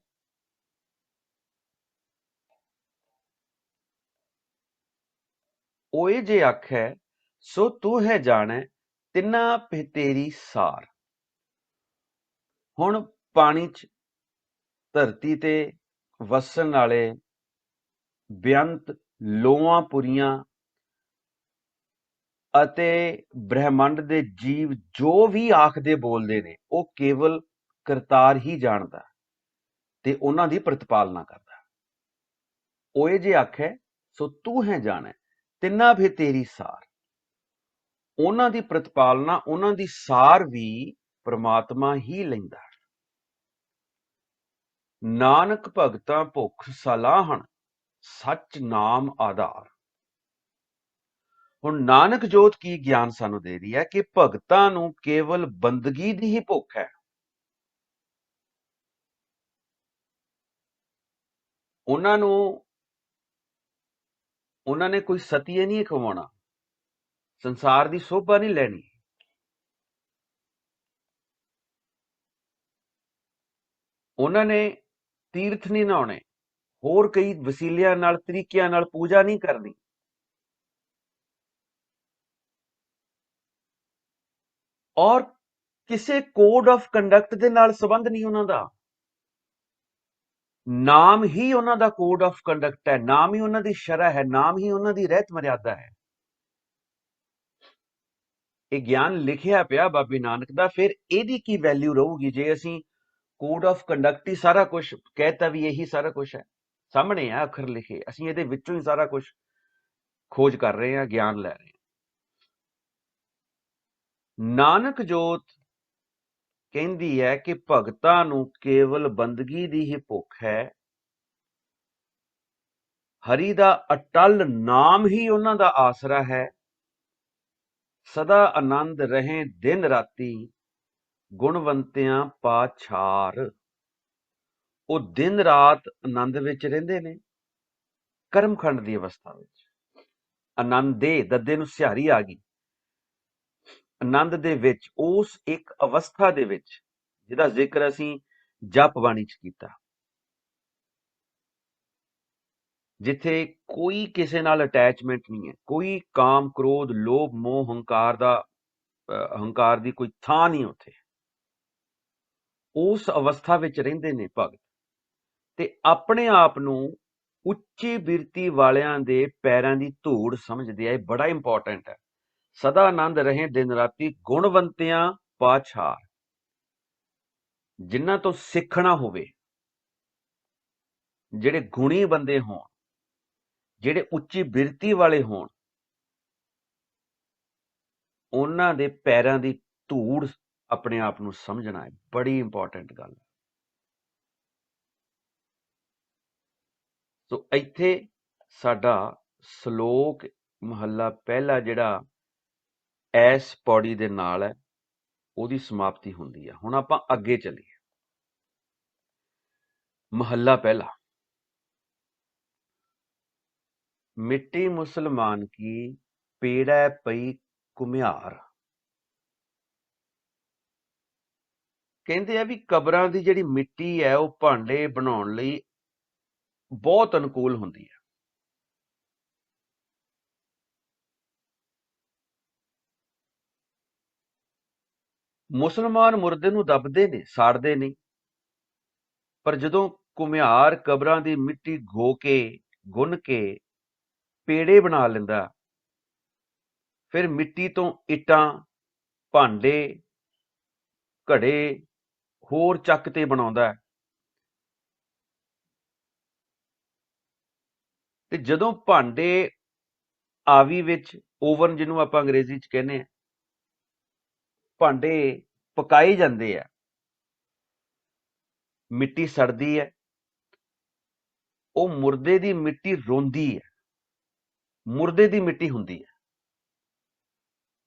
ਓਏ ਜੇ ਆਖੈ ਸੋ ਤੂੰ ਹੈ ਜਾਣੈ ਤਿੰਨਾ ਪੇ ਤੇਰੀ ਸਾਰ। ਹੁਣ ਪਾਣੀ 'ਚ ਧਰਤੀ ਤੇ ਵਸਣ ਵਾਲੇ ਬੇਅੰਤ ਲੋਆਂ ਪੁਰੀਆਂ ਅਤੇ ਬ੍ਰਹਿਮੰਡ ਦੇ ਜੀਵ ਜੋ ਵੀ ਆਖਦੇ ਬੋਲਦੇ ਨੇ, ਉਹ ਕੇਵਲ ਕਰਤਾਰ ਹੀ ਜਾਣਦਾ ਤੇ ਉਹਨਾਂ ਦੀ ਪ੍ਰਤਿਪਾਲਨਾ ਕਰਦਾ। ਓਏ ਜੇ ਆਖੈ ਸੋ ਤੂੰ ਹੈ ਜਾਣੈ ਤਿੰਨਾ ਵੀ ਤੇਰੀ ਸਾਰ। ਉਹਨਾਂ ਦੀ ਪ੍ਰਤਿਪਾਲਨਾ, ਉਹਨਾਂ ਦੀ ਸਾਰ ਵੀ ਪ੍ਰਮਾਤਮਾ ਹੀ ਲੈਂਦਾ। ਨਾਨਕ ਭਗਤਾਂ ਭੁੱਖ ਸਲਾਹਣ ਸੱਚ ਨਾਮ ਆਧਾਰ। ਹੁਣ ਨਾਨਕ ਜੋਤ ਕੀ ਗਿਆਨ ਸਾਨੂੰ ਦੇ ਰਹੀ ਹੈ ਕਿ ਭਗਤਾਂ ਨੂੰ ਕੇਵਲ ਬੰਦਗੀ ਦੀ ਹੀ ਭੁੱਖ ਹੈ। ਉਹਨਾਂ ਨੇ ਕੋਈ ਸਤੀਏ ਨਹੀਂ ਕਮਾਉਣਾ, ਸੰਸਾਰ ਦੀ ਸੋਭਾ ਨਹੀਂ ਲੈਣੀ। ਉਹਨਾਂ ਨੇ ਤੀਰਥ ਨਹੀਂ ਨਹਾਉਣੇ, ਹੋਰ ਕਈ ਵਸੀਲਿਆਂ ਨਾਲ ਤਰੀਕਿਆਂ ਨਾਲ ਪੂਜਾ ਨਹੀਂ ਕਰਨੀ। ਔਰ ਕਿਸੇ ਕੋਡ ਆਫ ਕੰਡਕਟ ਦੇ ਨਾਲ ਸੰਬੰਧ ਨਹੀਂ ਉਹਨਾਂ ਦਾ। ਨਾਮ ਹੀ ਉਹਨਾਂ ਦਾ ਕੋਡ ਆਫ ਕੰਡਕਟ ਹੈ, ਨਾਮ ਹੀ ਉਹਨਾਂ ਦੀ ਸ਼ਰਅ ਹੈ, ਨਾਮ ਹੀ ਉਹਨਾਂ ਦੀ ਰਹਿਤ ਮਰਿਆਦਾ ਹੈ। ਇਹ ਗਿਆਨ ਲਿਖਿਆ ਪਿਆ ਬਾਬੇ ਨਾਨਕ ਦਾ, ਫਿਰ ਇਹਦੀ ਕੀ ਵੈਲਿਊ ਰਹੂਗੀ ਜੇ ਅਸੀਂ ਕੋਡ ਆਫ ਕੰਡਕਟ ਹੀ ਸਾਰਾ ਕੁਝ ਕਹਿਤਾ ਵੀ ਇਹੀ ਸਾਰਾ ਕੁਝ ਹੈ, ਸਾਹਮਣੇ ਆ ਅੱਖਰ ਲਿਖੇ, ਅਸੀਂ ਇਹਦੇ ਵਿੱਚੋਂ ਹੀ ਸਾਰਾ ਕੁਝ ਖੋਜ ਕਰ ਰਹੇ ਹਾਂ, ਗਿਆਨ ਲੈ ਰਹੇ ਹਾਂ। ਨਾਨਕ ਜੋਤ ਕਹਿੰਦੀ ਹੈ ਕਿ ਭਗਤਾਂ ਨੂੰ ਕੇਵਲ ਬੰਦਗੀ ਦੀ ਹੀ ਭੁੱਖ ਹੈ, ਹਰੀ ਦਾ ਅਟਲ ਨਾਮ ਹੀ ਉਹਨਾਂ ਦਾ ਆਸਰਾ ਹੈ, ਸਦਾ ਆਨੰਦ ਰਹੇ ਦਿਨ ਰਾਤੀ, ਗੁਣਵੰਤਿਆਂ ਪਾਛਾਰ। ਉਹ ਦਿਨ ਰਾਤ ਆਨੰਦ ਵਿੱਚ ਰਹਿੰਦੇ ਨੇ, ਕਰਮਖੰਡ ਦੀ ਅਵਸਥਾ ਵਿੱਚ। ਆਨੰਦ ਦੇ ਦੱਦੇ ਨੂੰ ਸਿਹਾਰੀ ਆ ਗਈ, ਆਨੰਦ ਦੇ ਵਿੱਚ, ਉਸ ਇੱਕ ਅਵਸਥਾ ਦੇ ਵਿੱਚ ਜਿਹਦਾ ਜ਼ਿਕਰ ਅਸੀਂ ਜਪ ਬਾਣੀ ਚ ਕੀਤਾ, ਜਿੱਥੇ ਕੋਈ ਕਿਸੇ ਨਾਲ ਅਟੈਚਮੈਂਟ ਨਹੀਂ ਹੈ, ਕੋਈ ਕਾਮ ਕ੍ਰੋਧ ਲੋਭ ਮੋਹ ਹੰਕਾਰ ਦੀ ਕੋਈ ਥਾਂ ਨਹੀਂ ਉੱਥੇ। ਉਸ ਅਵਸਥਾ ਵਿੱਚ ਰਹਿੰਦੇ ਨੇ ਭਗਤ, ਤੇ ਆਪਣੇ ਆਪ ਨੂੰ ਉੱਚੀ ਬਿਰਤੀ ਵਾਲਿਆਂ ਦੇ ਪੈਰਾਂ ਦੀ ਧੂੜ ਸਮਝਦੇ ਆ। ਇਹ ਬੜਾ ਇੰਪੋਰਟੈਂਟ ਹੈ। ਸਦਾ ਆਨੰਦ ਰਹੇ ਦਿਨ ਰਾਤੀ, ਗੁਣਵੰਤਿਆਂ ਪਾਛਾਰ। ਜਿਨ੍ਹਾਂ ਤੋਂ ਸਿੱਖਣਾ ਹੋਵੇ, ਜਿਹੜੇ ਗੁਣੀ ਬੰਦੇ ਹੋਣ, ਜਿਹੜੇ ਉੱਚੀ ਬਿਰਤੀ ਵਾਲੇ ਹੋਣ, ਉਹਨਾਂ ਦੇ ਪੈਰਾਂ ਦੀ ਧੂੜ ਆਪਣੇ ਆਪ ਨੂੰ ਸਮਝਣਾ ਹੈ। ਬੜੀ ਇੰਪੋਰਟੈਂਟ ਗੱਲ ਹੈ। ਸੋ ਇੱਥੇ ਸਾਡਾ ਸ਼ਲੋਕ ਮਹੱਲਾ ਪਹਿਲਾ ਜਿਹੜਾ ਇਸ ਪੌੜੀ ਦੇ ਨਾਲ ਹੈ, ਉਹਦੀ ਸਮਾਪਤੀ ਹੁੰਦੀ ਹੈ। ਹੁਣ ਆਪਾਂ ਅੱਗੇ ਚੱਲੀਏ। ਮਹੱਲਾ ਪਹਿਲਾ। ਮਿੱਟੀ ਮੁਸਲਮਾਨ ਕੀ ਪੀੜੈ ਪਈ ਘੁਮਿਆਰ। ਕਹਿੰਦੇ ਆ ਵੀ ਕਬਰਾਂ ਦੀ ਜਿਹੜੀ ਮਿੱਟੀ ਹੈ ਉਹ ਭਾਂਡੇ ਬਣਾਉਣ ਲਈ ਬਹੁਤ ਅਨੁਕੂਲ ਹੁੰਦੀ ਹੈ। ਮੁਸਲਮਾਨ ਮੁਰਦੇ ਨੂੰ ਦੱਬਦੇ ਨੇ, ਸਾੜਦੇ ਨਹੀਂ, ਪਰ ਜਦੋਂ ਘੁਮਿਆਰ ਕਬਰਾਂ ਦੀ ਮਿੱਟੀ ਗੋ ਕੇ ਗੁੰਨ ਕੇ ਪੇੜੇ ਬਣਾ ਲੈਂਦਾ, ਫਿਰ ਮਿੱਟੀ ਤੋਂ ਇੱਟਾਂ, ਭਾਂਡੇ, ਘੜੇ ਹੋਰ ਚੱਕ ਤੇ ਬਣਾਉਂਦਾ, ਤੇ ਜਦੋਂ ਭਾਂਡੇ ਆਵੀ ਵਿੱਚ, ਓਵਨ ਜਿਹਨੂੰ ਆਪਾਂ ਅੰਗਰੇਜ਼ੀ ਚ ਕਹਿੰਦੇ ਆ, ਭਾਂਡੇ ਪਕਾਏ ਜਾਂਦੇ ਆ, ਮਿੱਟੀ ਸੜਦੀ ਹੈ, ਉਹ ਮੁਰਦੇ ਦੀ ਮਿੱਟੀ ਰੋਂਦੀ ਹੈ। ਮੁਰਦੇ ਦੀ ਮਿੱਟੀ ਹੁੰਦੀ ਹੈ,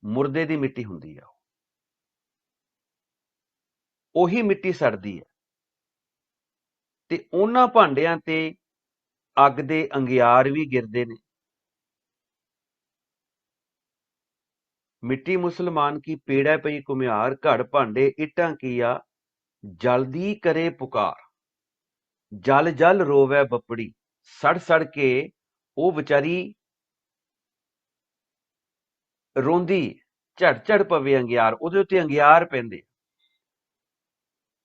ਮੁਰਦੇ ਦੀ ਮਿੱਟੀ ਹੁੰਦੀ ਹੈ, ਉਹੀ ਮਿੱਟੀ ਸੜਦੀ ਹੈ, ਤੇ ਉਹਨਾਂ ਭਾਂਡਿਆਂ ਤੇ ਅੱਗ ਦੇ ਅੰਗਿਆਰ ਵੀ ਗਿਰਦੇ ਨੇ। ਮਿੱਟੀ ਮੁਸਲਮਾਨ ਕੀ ਪੇੜਾ ਪਈ ਘੁਮਿਆਰ, ਘੜ ਭਾਂਡੇ ਇੱਟਾਂ ਕੀਆ, ਜਲਦੀ ਕਰੇ ਪੁਕਾਰ। ਜਲ ਜਲ ਰੋਵੈ ਬੱਪੜੀ, ਸੜ ਸੜ ਕੇ ਉਹ ਵਿਚਾਰੀ ਰੋਂਦੀ, ਝੜ ਝੜ ਪਵੇ ਅੰਗਿਆਰ, ਉਹਦੇ ਉੱਤੇ ਅੰਗਿਆਰ ਪੈਂਦੇ।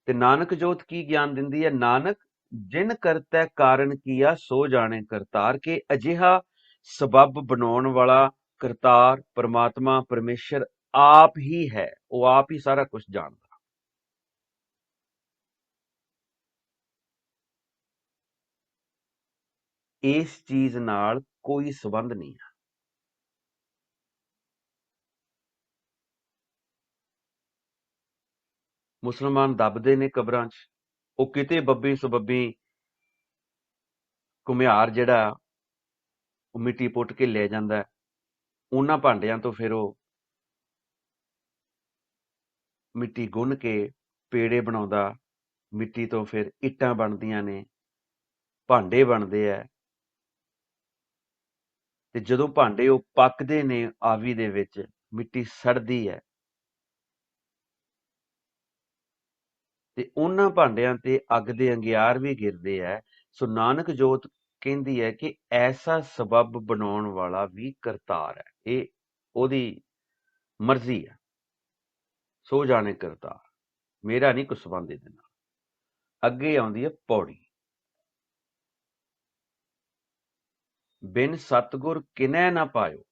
ਤੇ ਨਾਨਕ ਜੋਤ ਕੀ ਗਿਆਨ ਦਿੰਦੀ ਹੈ? ਨਾਨਕ ਜਿਨ ਕਰਤੈ ਕਾਰਨ ਕੀਆ, ਸੋ ਜਾਣੇ ਕਰਤਾਰ। ਕੇ ਅਜਿਹਾ ਸਬੱਬ ਬਣਾਉਣ ਵਾਲਾ ਕਰਤਾਰ ਪਰਮਾਤਮਾ ਪਰਮੇਸ਼ਰ ਆਪ ਹੀ ਹੈ। ਉਹ ਆਪ ਹੀ ਸਾਰਾ ਕੁਝ ਜਾਣਦਾ। ਇਸ ਚੀਜ਼ ਨਾਲ ਕੋਈ ਸੰਬੰਧ ਨਹੀਂ ਹੈ। ਮੁਸਲਮਾਨ ਦੱਬਦੇ ਨੇ ਕਬਰਾਂ 'ਚ, ਉਹ ਕਿਤੇ ਬੱਬੀ ਸਬੱਬੀ ਘੁਮਿਆਰ ਜਿਹੜਾ ਉਹ ਮਿੱਟੀ ਪੁੱਟ ਕੇ ਲੈ ਜਾਂਦਾ, ਉਹਨਾਂ ਭਾਂਡਿਆਂ ਤੋਂ ਫਿਰ ਉਹ ਮਿੱਟੀ ਗੁੰਨ ਕੇ ਪੇੜੇ ਬਣਾਉਂਦਾ, ਮਿੱਟੀ ਤੋਂ ਫਿਰ ਇੱਟਾਂ ਬਣਦੀਆਂ ਨੇ, ਭਾਂਡੇ ਬਣਦੇ ਆ, ਤੇ ਜਦੋਂ ਭਾਂਡੇ ਉਹ ਪੱਕਦੇ ਨੇ ਆਵੀ ਦੇ ਵਿੱਚ, ਮਿੱਟੀ ਸੜਦੀ ਹੈ, ਤੇ ਉਹਨਾਂ ਭਾਂਡਿਆਂ ਤੇ ਅੱਗ ਦੇ ਅੰਗਿਆਰ ਵੀ ਗਿਰਦੇ ਹੈ। ਸੋ ਨਾਨਕ ਜੋਤ ਕਹਿੰਦੀ ਹੈ ਕਿ ਐਸਾ ਸਬੱਬ ਬਣਾਉਣ ਵਾਲਾ ਵੀ ਕਰਤਾਰ ਹੈ, ਇਹ ਉਹਦੀ ਮਰਜ਼ੀ ਹੈ। ਸੋ ਜਾਣੇ ਕਰਤਾਰ, ਮੇਰਾ ਨਹੀਂ ਕੁਛ ਸੰਬੰਧ ਇਹਦੇ ਨਾਲ। ਅੱਗੇ ਆਉਂਦੀ ਹੈ ਪੌੜੀ। ਬਿਨ ਸਤਗੁਰ ਕਿਨੈ ਨਾ ਪਾਇਓ,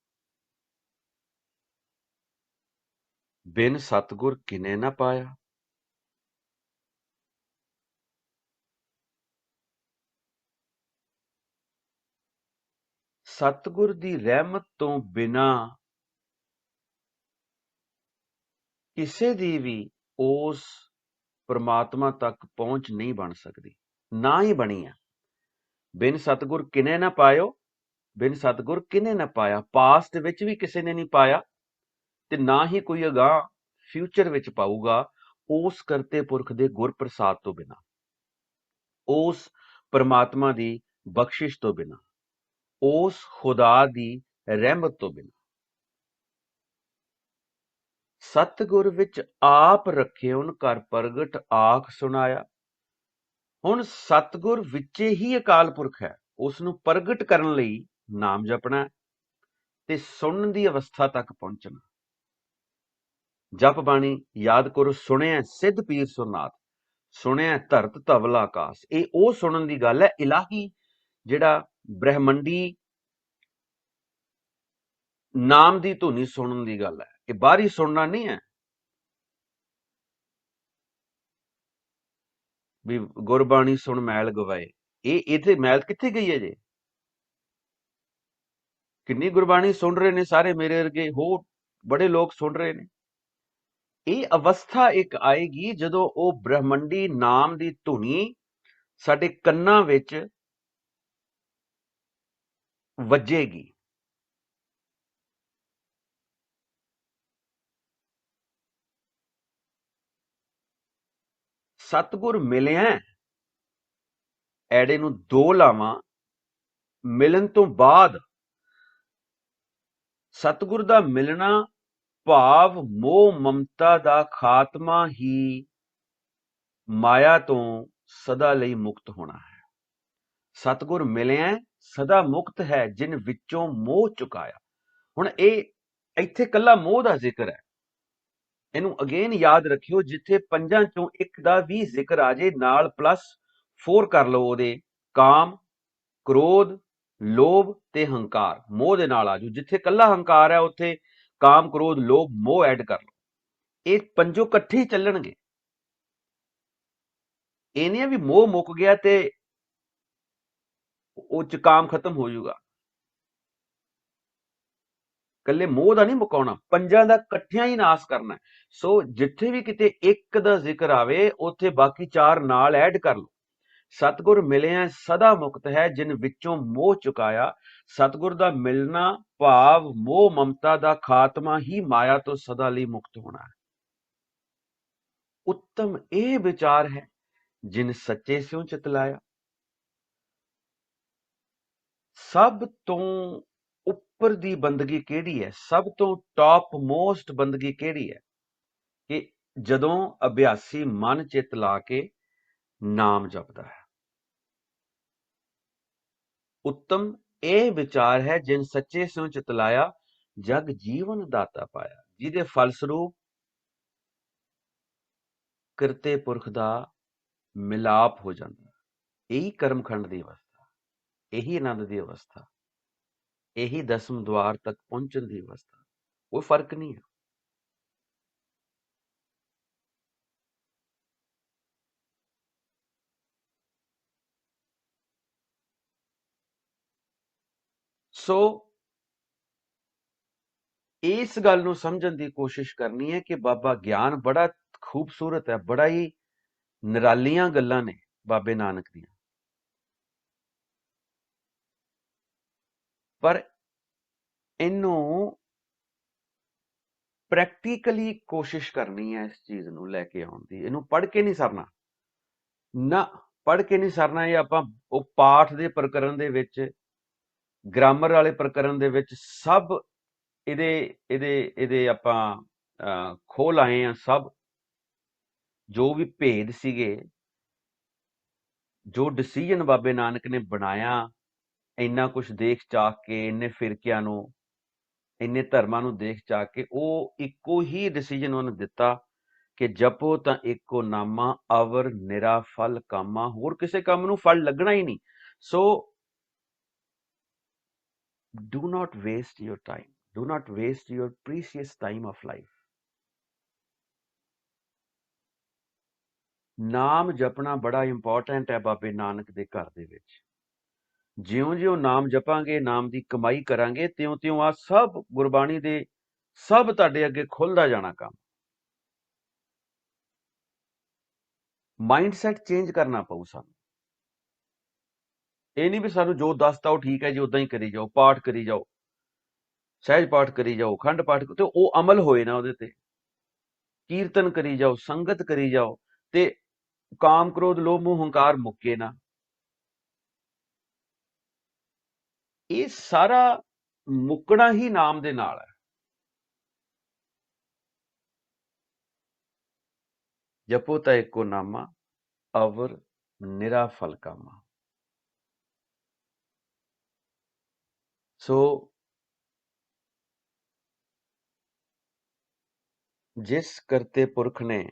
बिन सतगुर किने न पाया। सतगुर दी रहमत तो बिना किसी दी भी उस परमात्मा तक पहुंच नहीं बन सकती, ना ही बनी है। बिन सतगुर किने ना पायो, बिन सतगुर किने ना पाया। पास्ट विच भी किसी ने नहीं पाया ते ना ही कोई अगाह फ्यूचर विच पाऊगा उस करते पुरख दे गुर प्रसाद तो बिना, उस परमात्मा दी बख्शिश तो बिना, उस खुदा दी रहमत तो बिना। सतगुर विच आप रखे कर प्रगट आख सुनाया। हुण सतगुर विचे ही अकाल पुरख है, उसनूं प्रगट करन लई नाम जपना ते सुनन दी अवस्था तक पहुंचना। जप बाणी याद करो, सुनिया सिद्ध पीर सुरनाथ, सुनिया धरत धवल आकाश। ये ओ सुनन दी गल है, इलाही जिहड़ा ब्रह्मंडी नाम दी धुनी सुनन दी गल है। ये बाहरी सुनना नहीं है भी गुरबाणी सुन मैल गवाए। ये इत्थे मैल कित्थे गई है जे? किन्नी गुरबाणी सुन रहे ने सारे, मेरे वर्गे होर बड़े लोग सुन रहे ने। ਇਹ ਅਵਸਥਾ ਇੱਕ ਆਏਗੀ ਜਦੋਂ ਉਹ ਬ੍ਰਹਮੰਡੀ ਨਾਮ ਦੀ ਧੁਨੀ ਸਾਡੇ ਕੰਨਾਂ ਵਿੱਚ ਵੱਜੇਗੀ। ਸਤਿਗੁਰ ਮਿਲਿਆ, ਐੜੇ ਨੂੰ ਦੋ ਲਾਵਾਂ, ਮਿਲਣ ਤੋਂ ਬਾਅਦ ਸਤਿਗੁਰ ਦਾ ਮਿਲਣਾ ਭਾਵ ਮੋਹ ਮਮਤਾ ਦਾ ਖਾਤਮਾ ਹੀ ਮਾਇਆ ਤੋਂ ਸਦਾ ਲਈ ਮੁਕਤ ਹੋਣਾ ਹੈ। ਸਤਿਗੁਰ ਮਿਲਿਆ ਸਦਾ ਮੁਕਤ ਹੈ, ਜਿਨ ਵਿੱਚੋਂ ਮੋਹ ਚੁਕਾਇਆ। ਹੁਣ ਇਹ ਇੱਥੇ ਕੱਲਾ ਮੋਹ ਦਾ ਜ਼ਿਕਰ ਹੈ। ਇਹਨੂੰ ਅਗੇਨ ਯਾਦ ਰੱਖਿਓ, ਜਿੱਥੇ ਪੰਜਾਂ ਚੋਂ ਇੱਕ ਦਾ ਵੀ ਜ਼ਿਕਰ ਆ ਜੇ ਨਾਲ +4 ਕਰ ਲਓ ਉਹਦੇ, ਕਾਮ, ਕ੍ਰੋਧ, ਲੋਭ ਤੇ ਹੰਕਾਰ ਮੋਹ ਦੇ ਨਾਲ ਆ ਜਾਓ। ਜਿੱਥੇ ਕੱਲਾ ਹੰਕਾਰ ਹੈ ਉੱਥੇ ਕਾਮ, ਕ੍ਰੋਧ, ਲੋਭ, ਮੋਹ ਐਡ ਕਰ ਲਓ। ਇਹ ਪੰਜੋ ਇਕੱਠੇ ਹੀ ਚੱਲਣਗੇ। ਇਹ ਨਹੀਂ ਵੀ ਮੋਹ ਮੁੱਕ ਗਿਆ ਤੇ ਉਹ ਚ ਕਾਮ ਖਤਮ ਹੋ ਜਾਊਗਾ। ਕੱਲੇ ਮੋਹ ਦਾ ਨਹੀਂ ਮੁਕਾਉਣਾ, ਪੰਜਾਂ ਦਾ ਇਕੱਠਿਆਂ ਹੀ ਨਾਸ ਕਰਨਾ। ਸੋ ਜਿੱਥੇ ਵੀ ਕਿਤੇ ਇੱਕ ਦਾ ਜ਼ਿਕਰ ਆਵੇ ਉੱਥੇ ਬਾਕੀ ਚਾਰ ਨਾਲ ਐਡ ਕਰ ਲਓ। ਸਤਿਗੁਰ ਮਿਲਿਆ ਸਦਾ ਮੁਕਤ ਹੈ, ਜਿਨ ਵਿੱਚੋਂ ਮੋਹ ਚੁਕਾਇਆ। ਸਤਿਗੁਰ ਦਾ ਮਿਲਣਾ ਭਾਵ ਮੋਹ ਮਮਤਾ ਦਾ ਖਾਤਮਾ ਹੀ ਮਾਇਆ ਤੋਂ ਸਦਾ ਲਈ ਮੁਕਤ ਹੋਣਾ ਹੈ। ਉੱਤਮ ਇਹ ਵਿਚਾਰ ਹੈ, ਜਿਨ ਸੱਚੇ ਸਿਉ ਚਿਤਲਾਇਆ। ਸਭ ਤੋਂ ਉੱਪਰ ਦੀ ਬੰਦਗੀ ਕਿਹੜੀ ਹੈ? ਸਭ ਤੋਂ ਟਾਪ ਮੋਸਟ ਬੰਦਗੀ ਕਿਹੜੀ ਹੈ? ਕਿ ਜਦੋਂ ਅਭਿਆਸੀ ਮਨ ਚਿੱਤ ਲਾ ਕੇ ਨਾਮ ਜਪਦਾ ਹੈ। उत्तम ਇਹ ਵਿਚਾਰ ਹੈ, ਜਿਨ ਸੱਚੇ ਸਿਉ ਚਿਤਲਾਇਆ, ਜਗ ਜੀਵਨ ਦਾਤਾ ਪਾਇਆ। ਜਿਹਦੇ ਫਲਸਰੂਪ ਕਰਤੇ ਪੁਰਖ ਦਾ ਮਿਲਾਪ ਹੋ ਜਾਂਦਾ। ਇਹੀ ਕਰਮਖੰਡ ਦੀ ਅਵਸਥਾ, ਇਹੀ ਆਨੰਦ ਦੀ ਅਵਸਥਾ, ਇਹੀ ਦਸਮ ਦੁਆਰ ਤੱਕ ਪਹੁੰਚਣ ਦੀ ਅਵਸਥਾ। ਕੋਈ ਫਰਕ ਨਹੀਂ ਹੈ। ਸੋ ਇਸ ਗੱਲ ਨੂੰ ਸਮਝਣ ਦੀ ਕੋਸ਼ਿਸ਼ ਕਰਨੀ ਹੈ ਕਿ ਬਾਬਾ ਗਿਆਨ ਬੜਾ ਖੂਬਸੂਰਤ ਹੈ, ਬੜਾ ਹੀ ਨਿਰਾਲੀਆਂ ਗੱਲਾਂ ਨੇ ਬਾਬੇ ਨਾਨਕ ਦੀਆਂ, ਪਰ ਇਹਨੂੰ ਪ੍ਰੈਕਟੀਕਲੀ ਕੋਸ਼ਿਸ਼ ਕਰਨੀ ਹੈ ਇਸ ਚੀਜ਼ ਨੂੰ ਲੈ ਕੇ ਆਉਣ ਦੀ। ਇਹਨੂੰ ਪੜ੍ਹ ਕੇ ਨਹੀਂ ਸਰਨਾ ਨਾ, ਪੜ੍ਹ ਕੇ ਨਹੀਂ ਸਰਨਾ। ਇਹ ਆਪਾਂ ਉਹ ਪਾਠ ਦੇ ਪ੍ਰਕਰਨ ਦੇ ਵਿੱਚ, ਗ੍ਰਾਮਰ ਵਾਲੇ ਪ੍ਰਕਰਨ ਦੇ ਵਿੱਚ ਸਭ ਇਹਦੇ ਇਹਦੇ ਇਹਦੇ ਆਪਾਂ ਖੋਲ ਆਏ ਆ। ਸਭ ਜੋ ਵੀ ਭੇਦ ਸੀਗੇ, ਜੋ ਡਿਸੀਜਨ ਬਾਬੇ ਨਾਨਕ ਨੇ ਬਣਾਇਆ, ਇੰਨਾ ਕੁਝ ਦੇਖ ਚਾਖ ਕੇ, ਇੰਨੇ ਫਿਰਕਿਆਂ ਨੂੰ, ਇੰਨੇ ਧਰਮਾਂ ਨੂੰ ਦੇਖ ਚਾਖ ਕੇ, ਉਹ ਇੱਕੋ ਹੀ ਡਿਸੀਜਨ ਉਹਨੇ ਦਿੱਤਾ ਕਿ ਜਪੋ ਤਾਂ ਇੱਕੋ ਨਾਮਾ, ਅਵਰ ਨਿਰਾ ਫਲ ਕਾਮਾ। ਹੋਰ ਕਿਸੇ ਕੰਮ ਨੂੰ ਫਲ ਲੱਗਣਾ ਹੀ ਨਹੀਂ। ਸੋ do not waste your time, do not waste your precious time of life ਨਾਮ ਜਪਣਾ ਬੜਾ ਇੰਪੋਰਟੈਂਟ ਹੈ ਬਾਬੇ ਨਾਨਕ ਦੇ ਘਰ ਦੇ ਵਿੱਚ। ਜਿਉਂ-ਜਿਉਂ ਨਾਮ ਜਪਾਂਗੇ, ਨਾਮ ਦੀ ਕਮਾਈ ਕਰਾਂਗੇ, ਤਿਉਂ-ਤਿਉਂ ਆ ਸਭ ਗੁਰਬਾਣੀ ਦੇ ਸਭ ਤੁਹਾਡੇ ਅੱਗੇ ਖੁੱਲਦਾ ਜਾਣਾ ਕੰਮ। ਮਾਈਂਡਸੈਟ ਚੇਂਜ ਕਰਨਾ ਪਊ ਸਾਨੂੰ। ਇਹ ਨਹੀਂ ਵੀ ਸਾਨੂੰ ਜੋ ਦੱਸਤਾ ਉਹ ਠੀਕ ਹੈ ਜੀ, ਉਦਾਂ ਹੀ ਕਰੀ ਜਾਓ, ਪਾਠ ਕਰੀ ਜਾਓ, ਸਹਿਜ ਪਾਠ ਕਰੀ ਜਾਓ, ਖੰਡ ਪਾਠ ਤੇ ਉਹ ਅਮਲ ਹੋਏ ਨਾ ਉਹਦੇ ਤੇ। ਕੀਰਤਨ ਕਰੀ ਜਾਓ, ਸੰਗਤ ਕਰੀ ਜਾਓ, ਤੇ ਕਾਮ ਕ੍ਰੋਧ ਲੋਭ ਮੋਹ ਹੰਕਾਰ ਮੁੱਕੇ ਨਾ। ਇਹ ਸਾਰਾ ਮੁੱਕਣਾ ਹੀ ਨਾਮ ਦੇ ਨਾਲ ਹੈ। ਜਪੋ ਤਾਂ ਇੱਕੋ ਨਾਮਾ, ਅਵਰ ਨਿਰਾ ਫਲ ਕਾਮਾ। ਸੋ ਜਿਸ ਕਰਤੇ ਪੁਰਖ ਨੇ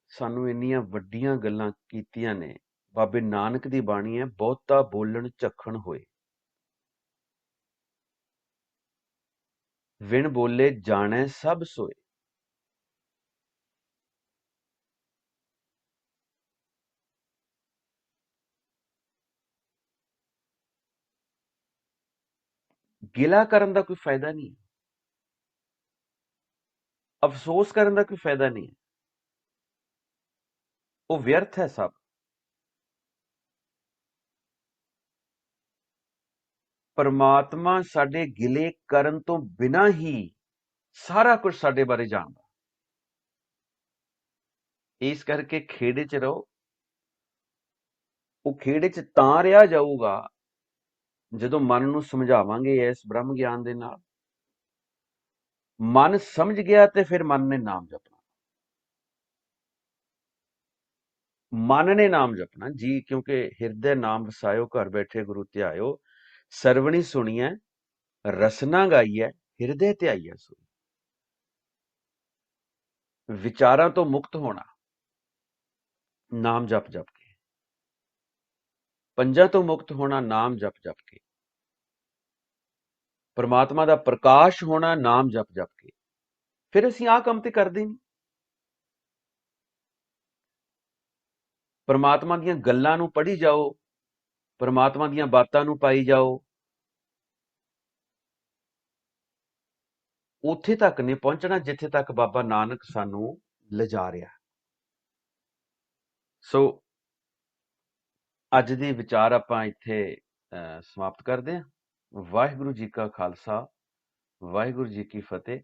ਸਾਨੂੰ ਇੰਨੀਆਂ ਵੱਡੀਆਂ ਗੱਲਾਂ ਕੀਤੀਆਂ ਨੇ, ਬਾਬੇ ਨਾਨਕ ਦੀ ਬਾਣੀ ਹੈ, ਬਹੁਤਾ ਬੋਲਣ ਝੱਖਣ ਹੋਏ, ਵਿਣ ਬੋਲੇ ਜਾਣੈ ਸਭ ਸੋਏ। ਗਿਲਾ ਕਰਨ ਦਾ ਕੋਈ ਫਾਇਦਾ ਨਹੀਂ, ਅਫਸੋਸ ਕਰਨ ਦਾ ਕੋਈ ਫਾਇਦਾ ਨਹੀਂ, ਉਹ ਵਿਅਰਥ ਹੈ ਸਭ। ਪਰਮਾਤਮਾ ਸਾਡੇ ਗਿਲੇ ਕਰਨ ਤੋਂ ਬਿਨਾਂ ਹੀ ਸਾਰਾ ਕੁਝ ਸਾਡੇ ਬਾਰੇ ਜਾਣਦਾ। ਇਸ ਕਰਕੇ ਖੇੜੇ 'ਚ ਰਹੋ। ਉਹ ਖੇੜੇ 'ਚ ਤਾਂ ਰਿਹਾ ਜਾਊਗਾ ਜਦੋਂ ਮਨ ਨੂੰ ਸਮਝਾਵਾਂਗੇ ਇਸ ਬ੍ਰਹਮ ਗਿਆਨ ਦੇ ਨਾਲ। ਮਨ ਸਮਝ ਗਿਆ ਤੇ ਫਿਰ ਮਨ ਨੇ ਨਾਮ ਜਪਣਾ। ਮਨ ਨੇ ਨਾਮ ਜਪਣਾ ਜੀ, ਕਿਉਂਕਿ ਹਿਰਦੇ ਨਾਮ ਵਸਾਇਓ, ਘਰ ਬੈਠੇ ਗੁਰੂ ਧਿਆਇਓ, ਸਰਵਣੀ ਸੁਣੀਐ, ਰਸਨਾ ਗਾਈਐ, ਹਿਰਦੇ ਧਿਆਈਐ ਸੋਈ। ਵਿਚਾਰਾਂ ਤੋਂ ਮੁਕਤ ਹੋਣਾ ਨਾਮ ਜਪ ਜਪ ਕੇ, ਪੰਜਾਂ ਤੋਂ ਮੁਕਤ ਹੋਣਾ ਨਾਮ ਜਪ ਜਪ ਕੇ, ਪਰਮਾਤਮਾ ਦਾ ਪ੍ਰਕਾਸ਼ ਹੋਣਾ ਨਾਮ ਜਪ ਜਪ ਕੇ। ਫਿਰ ਅਸੀਂ ਆਹ ਕੰਮ ਤੇ ਕਰਦੇ ਨਹੀਂ। ਪਰਮਾਤਮਾ ਦੀਆਂ ਗੱਲਾਂ ਨੂੰ ਪੜ੍ਹੀ ਜਾਓ, ਪਰਮਾਤਮਾ ਦੀਆਂ ਬਾਤਾਂ ਨੂੰ ਪਾਈ ਜਾਓ, ਉੱਥੇ ਤੱਕ ਨਹੀਂ ਪਹੁੰਚਣਾ ਜਿੱਥੇ ਤੱਕ ਬਾਬਾ ਨਾਨਕ ਸਾਨੂੰ ਲਿਜਾ ਰਿਹਾ। ਸੋ ਅੱਜ ਦੇ ਵਿਚਾਰ ਆਪਾਂ ਇੱਥੇ ਸਮਾਪਤ ਕਰਦੇ ਹਾਂ। ਵਾਹਿਗੁਰੂ ਜੀ ਕਾ ਖਾਲਸਾ, ਵਾਹਿਗੁਰੂ ਜੀ ਕੀ ਫਤਿਹ।